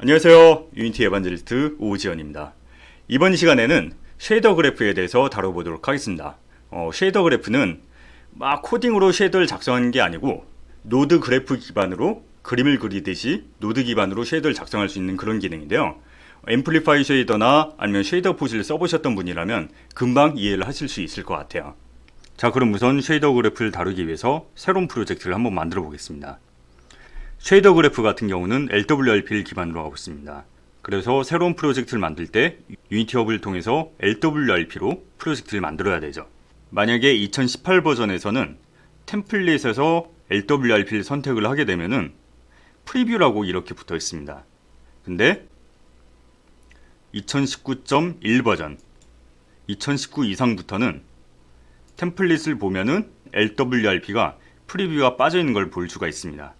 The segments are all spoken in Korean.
안녕하세요. 유니티 에반젤리스트 오지연입니다. 이번 시간에는 쉐이더 그래프에 대해서 다뤄보도록 하겠습니다. 쉐이더 그래프는 막 코딩으로 쉐이더를 작성하는 게 아니고 노드 그래프 기반으로 그림을 그리듯이 노드 기반으로 쉐이더를 작성할 수 있는 그런 기능인데요. 앰플리파이 쉐이더나 아니면 쉐이더 포즈를 써보셨던 분이라면 금방 이해를 하실 수 있을 것 같아요. 자, 그럼 우선 쉐이더 그래프를 다루기 위해서 새로운 프로젝트를 한번 만들어 보겠습니다. 쉐이더 그래프 같은 경우는 LWRP를 기반으로 하고 있습니다. 그래서 새로운 프로젝트를 만들 때 유니티 허브를 통해서 LWRP로 프로젝트를 만들어야 되죠. 만약에 2018 버전에서는 템플릿에서 LWRP를 선택을 하게 되면은 프리뷰라고 이렇게 붙어 있습니다. 근데 2019.1 버전, 2019 이상부터는 템플릿을 보면은 LWRP가 프리뷰가 빠져 있는 걸 볼 수가 있습니다.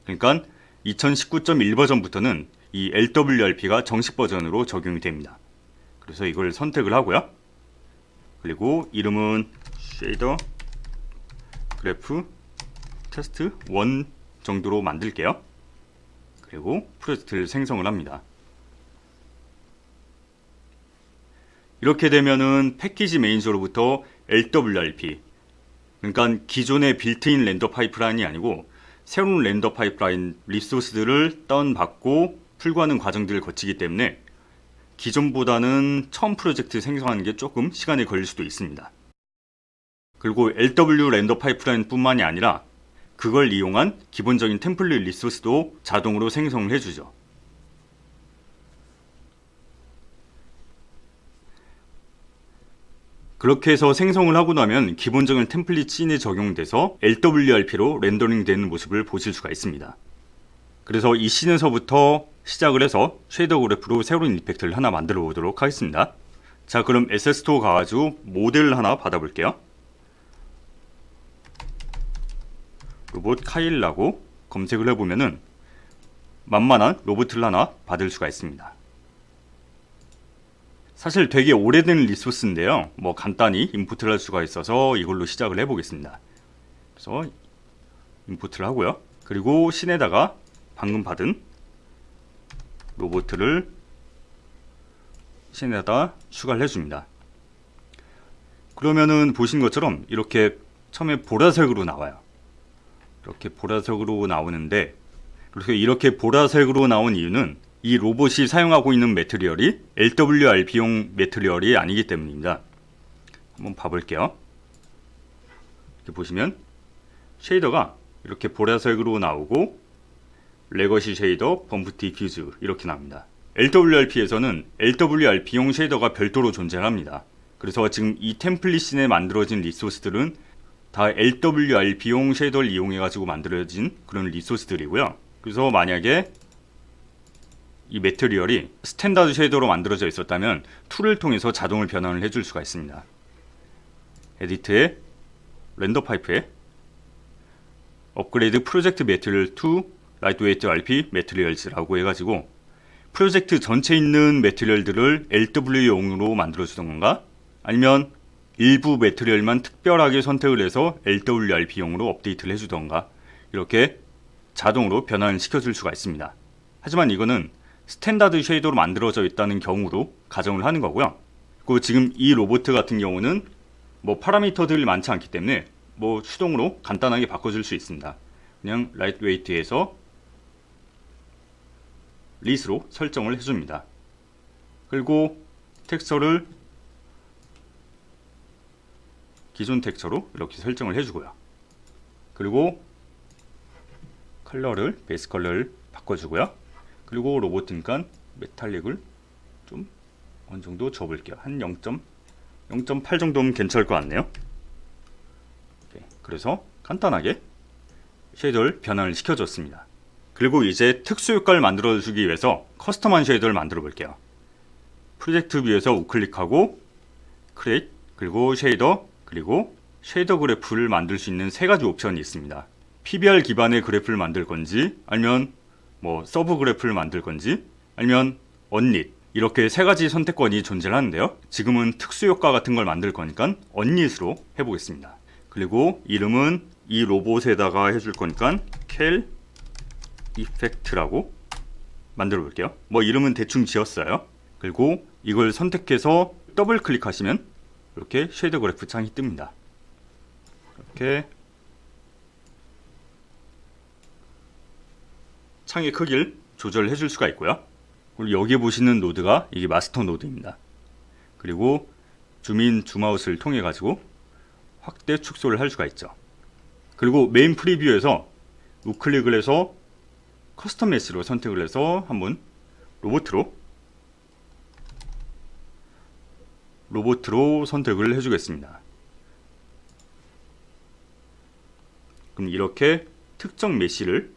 그러니까 2019.1 버전부터는 이 LWRP가 정식 버전으로 적용이 됩니다. 그래서 이걸 선택을 하고요. 그리고 이름은 쉐이더 그래프 테스트 1 정도로 만들게요. 그리고 프로젝트를 생성을 합니다. 이렇게 되면은 패키지 매니저로부터 LWRP, 그러니까 기존의 빌트인 렌더 파이프라인이 아니고 새로운 렌더 파이프라인 리소스들을 다운받고 풀고하는 과정들을 거치기 때문에 기존보다는 처음 프로젝트 생성하는 게 조금 시간이 걸릴 수도 있습니다. 그리고 LW 렌더 파이프라인 뿐만이 아니라 그걸 이용한 기본적인 템플릿 리소스도 자동으로 생성을 해주죠. 그렇게 해서 생성을 하고 나면 기본적인 템플릿 씬에 적용돼서 LWRP로 렌더링 되는 모습을 보실 수가 있습니다. 그래서 이 씬에서부터 시작을 해서 쉐이더 그래프로 새로운 이펙트를 하나 만들어 보도록 하겠습니다. 자, 그럼 SS토어 가가지고 모델을 하나 받아볼게요. 로봇 카일라고 검색을 해보면은 만만한 로봇을 하나 받을 수가 있습니다. 사실 되게 오래된 리소스인데요. 간단히 임포트를 할 수가 있어서 이걸로 시작을 해보겠습니다. 그래서 임포트를 하고요. 그리고 씬에다가 방금 받은 로봇을 씬에다 추가를 해줍니다. 그러면은 보신 것처럼 이렇게 처음에 보라색으로 나와요. 이렇게 보라색으로 나오는데, 그래서 이렇게 보라색으로 나온 이유는 이 로봇이 사용하고 있는 매트리얼이 LWRP용 매트리얼이 아니기 때문입니다. 한번 봐볼게요. 이렇게 보시면 쉐이더가 이렇게 보라색으로 나오고 레거시 쉐이더, 범프 디퓨즈 이렇게 나옵니다. LWRP에서는 LWRP용 쉐이더가 별도로 존재합니다. 그래서 지금 이 템플릿 씬에 만들어진 리소스들은 다 LWRP용 쉐이더를 이용해가지고 만들어진 그런 리소스들이고요. 그래서 만약에 이 매트리얼이 스탠다드 쉐이더로 만들어져 있었다면 툴을 통해서 자동을 변환을 해줄 수가 있습니다. 에디트에 렌더 파이프에 업그레이드 프로젝트 매트리얼 to 라이트웨이트 RP 매트리얼즈라고 해가지고 프로젝트 전체에 있는 매트리얼들을 LW용으로 만들어주던 건가, 아니면 일부 매트리얼만 특별하게 선택을 해서 LWRP용으로 업데이트를 해주던가, 이렇게 자동으로 변환을 시켜줄 수가 있습니다. 하지만 이거는 스탠다드 쉐이더로 만들어져 있다는 경우로 가정을 하는 거고요. 그리고 지금 이 로봇 같은 경우는 파라미터들이 많지 않기 때문에 수동으로 간단하게 바꿔줄 수 있습니다. 그냥 라이트웨이트에서 리스로 설정을 해줍니다. 그리고 텍스처를 기존 텍스처로 이렇게 설정을 해주고요. 그리고 컬러를 베이스 컬러를 바꿔주고요. 그리고 로봇이니까 메탈릭을 좀 어느 정도 줘볼게요. 한 0.8 정도면 괜찮을 것 같네요. 그래서 간단하게 쉐이더를 변환을 시켜줬습니다. 그리고 이제 특수 효과를 만들어주기 위해서 커스텀한 쉐이더를 만들어 볼게요. 프로젝트 뷰에서 우클릭하고 크리에이트, 그리고 쉐이더, 그리고 쉐이더 그래프를 만들 수 있는 세 가지 옵션이 있습니다. PBR 기반의 그래프를 만들 건지, 아니면 서브 그래프를 만들 건지, 아니면 언릿, 이렇게 세 가지 선택권이 존재를 하는데요. 지금은 특수 효과 같은 걸 만들 거니까 언릿으로 해보겠습니다. 그리고 이름은 이 로봇에다가 해줄 거니까 cal effect라고 만들어 볼게요. 뭐 이름은 대충 지었어요. 그리고 이걸 선택해서 더블 클릭하시면 이렇게 쉐이더 그래프 창이 뜹니다. 이렇게 창의 크기를 조절해 줄 수가 있고요. 그리고 여기 보시는 노드가 이게 마스터 노드입니다. 그리고 줌인 줌아웃을 통해 가지고 확대 축소를 할 수가 있죠. 그리고 메인 프리뷰에서 우클릭을 해서 커스텀 메시로 선택을 해서 한번 로봇으로 선택을 해주겠습니다. 그럼 이렇게 특정 메시를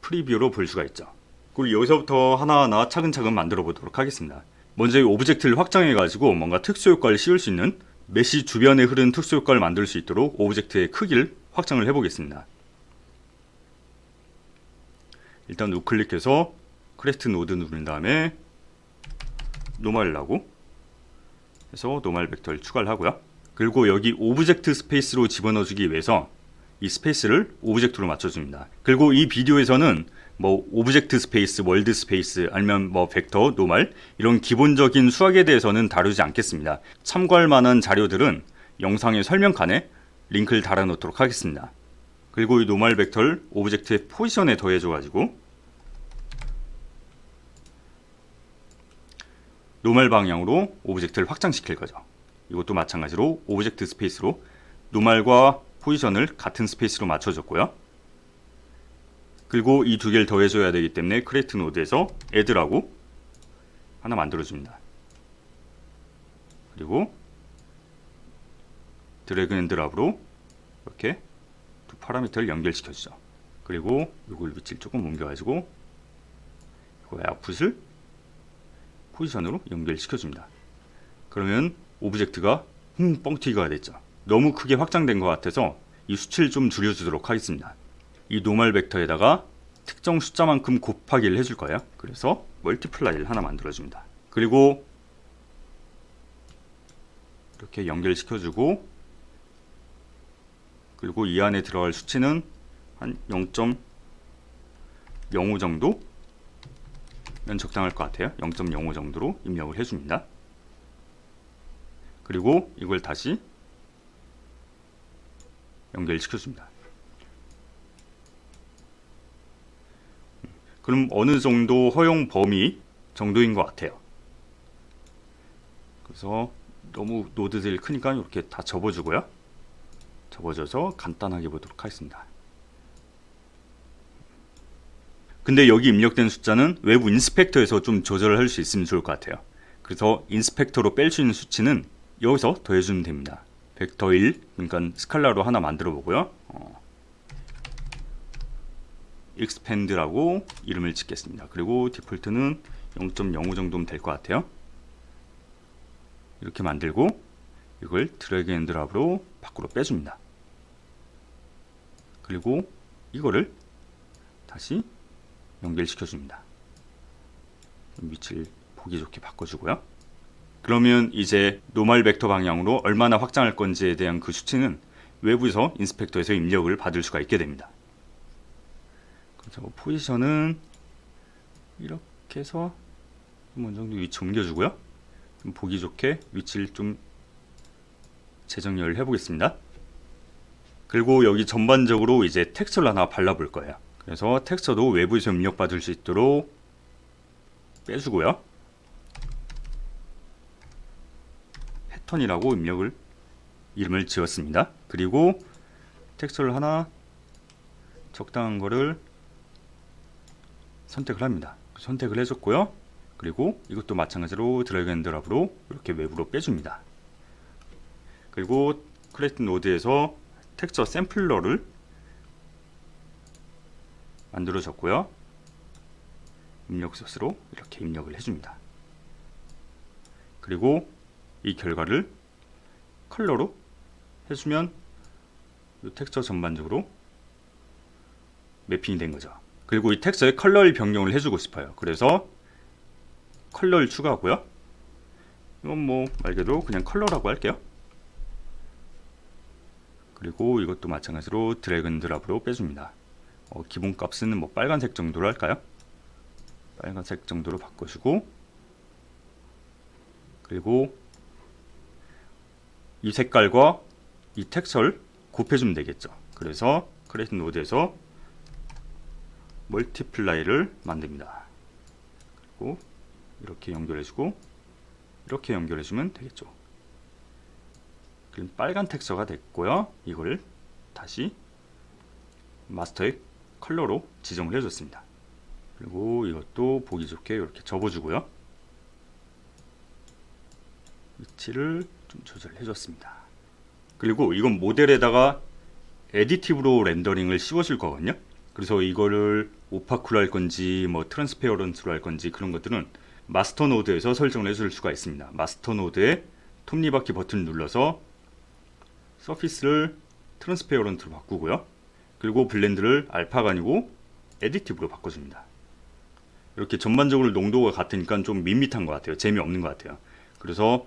프리뷰로 볼 수가 있죠. 그리고 여기서부터 하나하나 차근차근 만들어 보도록 하겠습니다. 먼저 이 오브젝트를 확장해 가지고 뭔가 특수효과를 씌울 수 있는 메시 주변에 흐르는 특수효과를 만들 수 있도록 오브젝트의 크기를 확장을 해 보겠습니다. 일단 우클릭해서 크레스트 노드 누른 다음에 노멀이라고 해서 노멀 벡터를 추가를 하고요. 그리고 여기 오브젝트 스페이스로 집어넣어주기 위해서 이 스페이스를 오브젝트로 맞춰줍니다. 그리고 이 비디오에서는 뭐 오브젝트 스페이스, 월드 스페이스, 아니면 뭐 벡터, 노멀 이런 기본적인 수학에 대해서는 다루지 않겠습니다. 참고할 만한 자료들은 영상의 설명칸에 링크를 달아놓도록 하겠습니다. 그리고 이 노멀 벡터를 오브젝트의 포지션에 더해줘가지고 노멀 방향으로 오브젝트를 확장시킬 거죠. 이것도 마찬가지로 오브젝트 스페이스로 노멀과 포지션을 같은 스페이스로 맞춰줬고요. 그리고 이 두 개를 더해줘야 되기 때문에 크리에이트 노드에서 add라고 하나 만들어줍니다. 그리고 드래그 앤 드랍으로 이렇게 두 파라미터를 연결시켜주죠. 그리고 이걸 위치를 조금 옮겨가지고 이거의 아웃풋을 포지션으로 연결시켜줍니다. 그러면 오브젝트가 뻥튀기가 됐죠. 너무 크게 확장된 것 같아서 이 수치를 좀 줄여주도록 하겠습니다. 이 노멀 벡터에다가 특정 숫자만큼 곱하기를 해줄 거예요. 그래서 멀티플라이를 하나 만들어줍니다. 그리고 이렇게 연결시켜주고, 그리고 이 안에 들어갈 수치는 한 0.05 정도면 적당할 것 같아요. 0.05 정도로 입력을 해줍니다. 그리고 이걸 다시 연결시켜줍니다. 그럼 어느 정도 허용 범위 정도인 것 같아요. 그래서 너무 노드들이 크니까 이렇게 다 접어주고요. 접어줘서 간단하게 보도록 하겠습니다. 근데 여기 입력된 숫자는 외부 인스펙터에서 좀 조절을 할 수 있으면 좋을 것 같아요. 그래서 인스펙터로 뺄 수 있는 수치는 여기서 더해주면 됩니다. 벡터 1, 그러니까 스칼라로 하나 만들어 보고요. expand라고 이름을 짓겠습니다. 그리고 디폴트는 0.05 정도면 될 것 같아요. 이렇게 만들고 이걸 드래그 앤 드랍으로 밖으로 빼줍니다. 그리고 이거를 다시 연결시켜줍니다. 위치를 보기 좋게 바꿔주고요. 그러면 이제 노멀 벡터 방향으로 얼마나 확장할 건지에 대한 그 수치는 외부에서 인스펙터에서 입력을 받을 수가 있게 됩니다. 그래서 포지션은 이렇게 해서 어느 정도 위치 옮겨주고요. 좀 보기 좋게 위치를 좀 재정렬을 해보겠습니다. 그리고 여기 전반적으로 이제 텍스처를 하나 발라볼 거예요. 그래서 텍스처도 외부에서 입력받을 수 있도록 빼주고요. 패턴이라고 이름을 지었습니다. 그리고 텍스처를 하나 적당한 거를 선택을 합니다. 선택을 해줬고요. 그리고 이것도 마찬가지로 드래그 앤 드랍으로 이렇게 외부로 빼줍니다. 그리고 크레이트 노드에서 텍스처 샘플러를 만들어줬고요. 입력 소스로 이렇게 입력을 해줍니다. 그리고 이 결과를 컬러로 해주면 이 텍스처 전반적으로 매핑이 된 거죠. 그리고 이 텍스처의 컬러를 변경을 해주고 싶어요. 그래서 컬러를 추가하고요. 이건 뭐 말 그대로 그냥 컬러라고 할게요. 그리고 이것도 마찬가지로 드래그 앤 드랍으로 빼줍니다. 기본 값은 뭐 빨간색 정도로 할까요? 빨간색 정도로 바꿔주고, 그리고 이 색깔과 이 텍스처를 곱해주면 되겠죠. 그래서 크리에이트 노드에서 멀티플라이를 만듭니다. 그리고 이렇게 연결해주고 이렇게 연결해주면 되겠죠. 그럼 빨간 텍스처가 됐고요. 이걸 다시 마스터의 컬러로 지정을 해줬습니다. 그리고 이것도 보기 좋게 이렇게 접어주고요. 위치를 좀 조절해 줬습니다. 그리고 이건 모델에다가 에디티브로 렌더링을 씌워줄 거거든요. 그래서 이거를 오파쿠로 할 건지 뭐 트랜스페어런트로 할 건지 그런 것들은 마스터 노드에서 설정을 해줄 수가 있습니다. 마스터 노드에 톱니바퀴 버튼을 눌러서 서피스를 트랜스페어런트로 바꾸고요. 그리고 블렌드를 알파가 아니고 에디티브로 바꿔줍니다. 이렇게 전반적으로 농도가 같으니까 좀 밋밋한 것 같아요. 재미없는 것 같아요. 그래서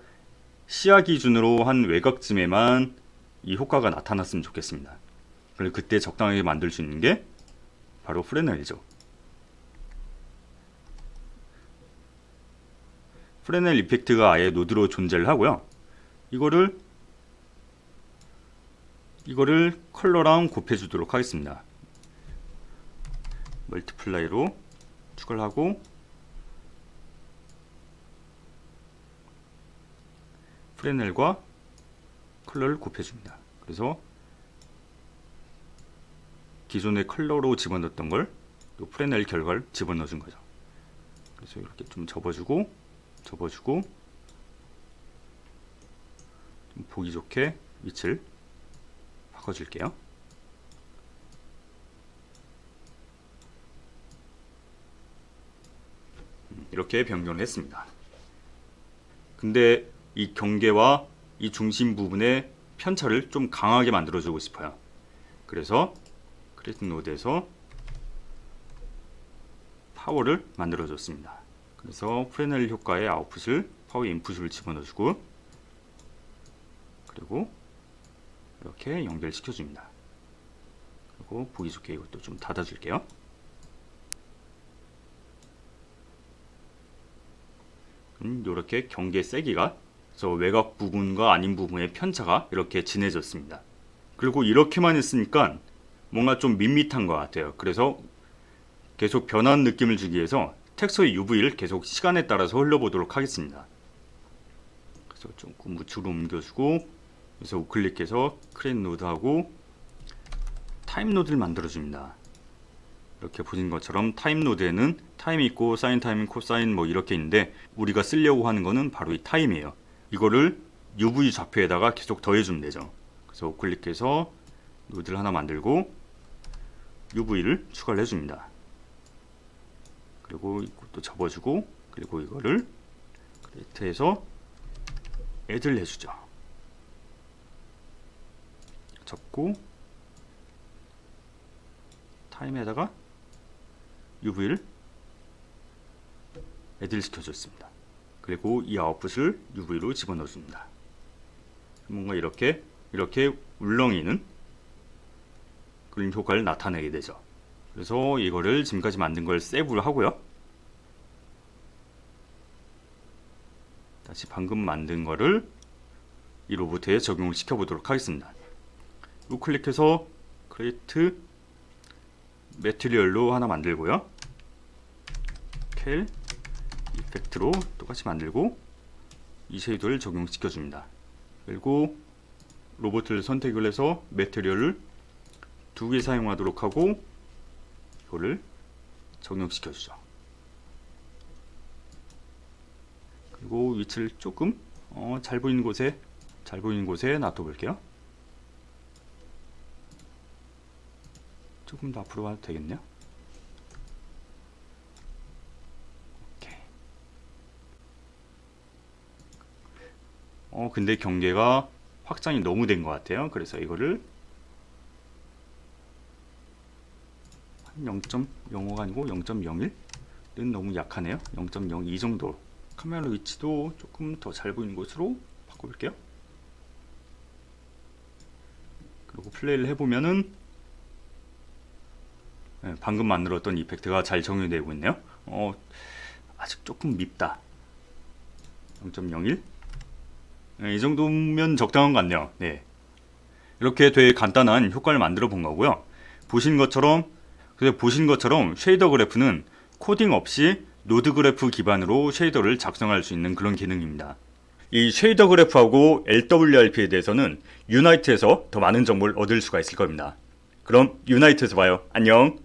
시야 기준으로 한 외곽쯤에만 이 효과가 나타났으면 좋겠습니다. 그리고 그때 적당하게 만들 수 있는 게 바로 프레넬이죠. 프레넬 이펙트가 아예 노드로 존재를 하고요. 이거를 컬러랑 곱해주도록 하겠습니다. 멀티플라이로 추가를 하고 프레넬과 컬러를 곱해줍니다. 그래서 기존의 컬러로 집어넣었던 걸 또 프레넬 결과를 집어넣어준 거죠. 그래서 이렇게 좀 접어주고 좀 보기 좋게 위치를 바꿔줄게요. 이렇게 변경을 했습니다. 근데 이 경계와 이 중심 부분의 편차를 좀 강하게 만들어주고 싶어요. 그래서 크리에이트 노드에서 파워를 만들어줬습니다. 그래서 프레넬 효과의 아웃풋을 파워 인풋을 집어넣어주고 그리고 이렇게 연결시켜줍니다. 그리고 보기 좋게 이것도 좀 닫아줄게요. 이렇게 경계 세기가 외곽 부분과 아닌 부분의 편차가 이렇게 진해졌습니다. 그리고 이렇게만 했으니까 뭔가 좀 밋밋한 것 같아요. 그래서 계속 변한 느낌을 주기 위해서 텍스처의 UV를 계속 시간에 따라서 흘려보도록 하겠습니다. 그래서 조금 우측으로 옮겨주고 그래서 우클릭해서 크리에이트 노드하고 타임 노드를 만들어줍니다. 이렇게 보신 것처럼 타임 노드에는 타임 있고 사인 타임, 코사인 뭐 이렇게 있는데 우리가 쓰려고 하는 거는 바로 이 타임이에요. 이거를 UV 좌표에다가 계속 더해주면 되죠. 그래서 우클릭해서 노드를 하나 만들고 UV를 추가를 해줍니다. 그리고 이것도 접어주고 그리고 이거를 크리에이트해서 애드를 해주죠. 접고 타임에다가 UV를 애드를 시켜줬습니다. 그리고 이 아웃풋을 UV로 집어넣어줍니다. 뭔가 이렇게 울렁이는 그림 효과를 나타내게 되죠. 그래서 이거를 지금까지 만든 걸 세이브를 하고요. 다시 방금 만든 거를 이 로봇에 적용을 시켜 보도록 하겠습니다. 우클릭해서 크리에이트 매티리얼로 하나 만들고요. 캘 이펙트로 똑같이 만들고 이 쉐이더를 적용시켜 줍니다. 그리고 로봇을 선택을 해서 매티리얼을 2개 사용하도록 하고 이거를 적용시켜 주죠. 그리고 위치를 조금 잘 보이는 곳에 놔둬 볼게요. 조금 더 앞으로 와도 되겠네요. 오케이. 근데 경계가 확장이 너무 된 것 같아요. 그래서 이거를 0.05가 아니고 0.01은 너무 약하네요. 0.02 정도. 카메라 위치도 조금 더 잘 보이는 곳으로 바꿔볼게요. 그리고 플레이를 해보면은 방금 만들었던 이펙트가 잘 적용되고 있네요. 아직 조금 밉다. 0.01? 이 정도면 적당한 것 같네요. 네. 이렇게 되게 간단한 효과를 만들어 본 거고요. 보신 것처럼 쉐이더 그래프는 코딩 없이 노드 그래프 기반으로 쉐이더를 작성할 수 있는 그런 기능입니다. 이 쉐이더 그래프하고 LWRP에 대해서는 유나이트에서 더 많은 정보를 얻을 수가 있을 겁니다. 그럼 유나이트에서 봐요. 안녕.